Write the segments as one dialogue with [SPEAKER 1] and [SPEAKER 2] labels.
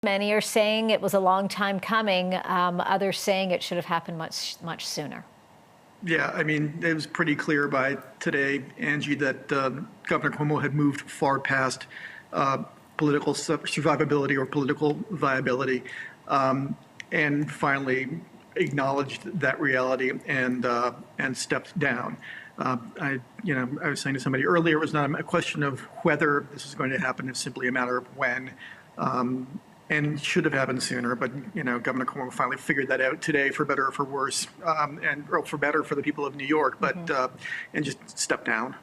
[SPEAKER 1] Many are saying it was a long time coming. Others saying it should have happened much sooner.
[SPEAKER 2] Yeah, I mean, it was pretty clear by today, Angie, that Governor Cuomo had moved far past political survivability or political viability, and finally acknowledged that reality and stepped down. I was saying to somebody earlier, it was not a question of whether this is going to happen; it's simply a matter of when. And should have happened sooner, but Governor Cuomo finally figured that out today, for better or for worse, or for better for the people of New York, but and just stepped down.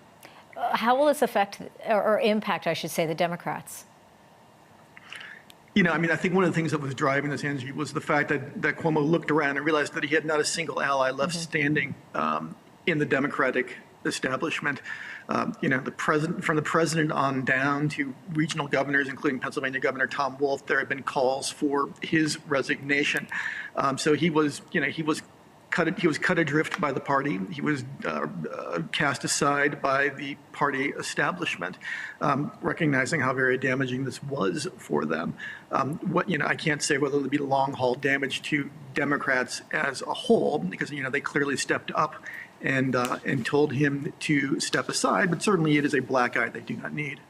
[SPEAKER 1] How will this affect or impact, I should say, the Democrats?
[SPEAKER 2] I think one of the things that was driving this, Angie, was the fact that Cuomo looked around and realized that he had not a single ally left standing in the Democratic establishment. The president, from the president on down to regional governors, including Pennsylvania Governor Tom Wolf, there have been calls for his resignation. So he was cut adrift by the party. He was cast aside by the party establishment, recognizing how very damaging this was for them. I can't say whether there'll be long haul damage to Democrats as a whole, because they clearly stepped up and told him to step aside. But certainly, it is a black eye they do not need.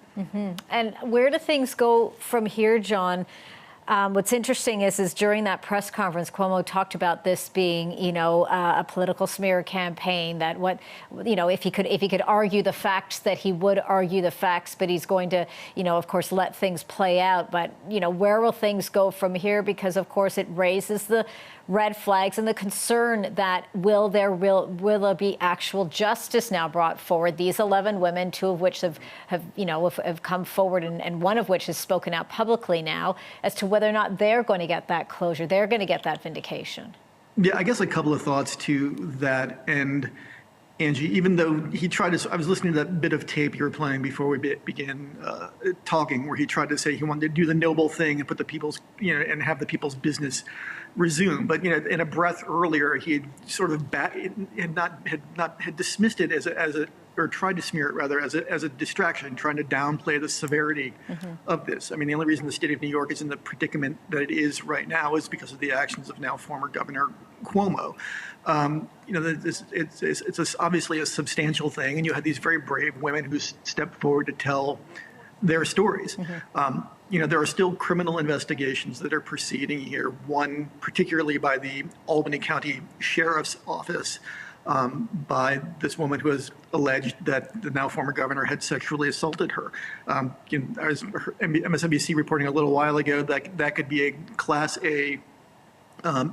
[SPEAKER 1] And where do things go from here, John? What's interesting is during that press conference, Cuomo talked about this being, a political smear campaign. That if he could argue the facts, that he would argue the facts, but he's going to, of course, let things play out. But where will things go from here? Because of course it raises the red flags and the concern that will there be actual justice now brought forward? These 11 women, 2 of which have come forward, and 1 of which has spoken out publicly now as to whether or not they're going to get that closure, they're going to get that vindication.
[SPEAKER 2] Yeah, I guess a couple of thoughts to that. And Angie, even though he tried to, I was listening to that bit of tape you were playing before we began talking, where he tried to say he wanted to do the noble thing and put the people's, and have the people's business resume. But in a breath earlier, he had sort of had dismissed it or tried to smear it rather as a distraction, trying to downplay the severity of this. I mean, the only reason the state of New York is in the predicament that it is right now is because of the actions of now former Governor Cuomo. It's obviously a substantial thing, and you had these very brave women who stepped forward to tell their stories. There are still criminal investigations that are proceeding here, one particularly by the Albany County Sheriff's Office, by this woman who has alleged that the now former governor had sexually assaulted her. I was MSNBC reporting a little while ago that could be a Class A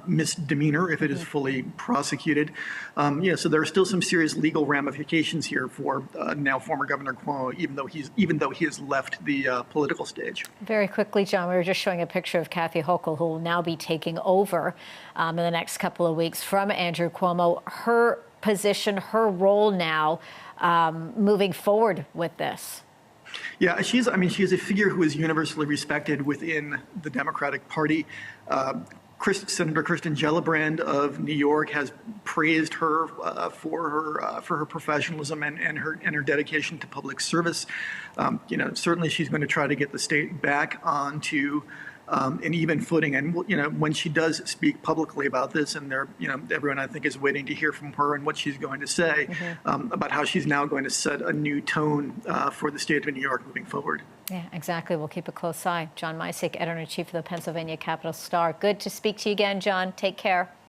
[SPEAKER 2] misdemeanor if it is fully prosecuted. So there are still some serious legal ramifications here for now former Governor Cuomo, even though he has left the political stage. Very
[SPEAKER 1] quickly, John, we were just showing a picture of Kathy Hochul, who will now be taking over in the next couple of weeks from Andrew Cuomo. Her position, her role now, moving forward with this.
[SPEAKER 2] Yeah, she is a figure who is universally respected within the Democratic Party. Senator Kirsten Gillibrand of New York has praised her for her professionalism and her dedication to public service. Certainly she's going to try to get the state back onto an even footing. And when she does speak publicly about this, and everyone I think is waiting to hear from her and what she's going to say about how she's now going to set a new tone for the state of New York moving forward.
[SPEAKER 1] Yeah, exactly. We'll keep a close eye. John Misick, editor-in-chief of the Pennsylvania Capital Star. Good to speak to you again, John. Take care.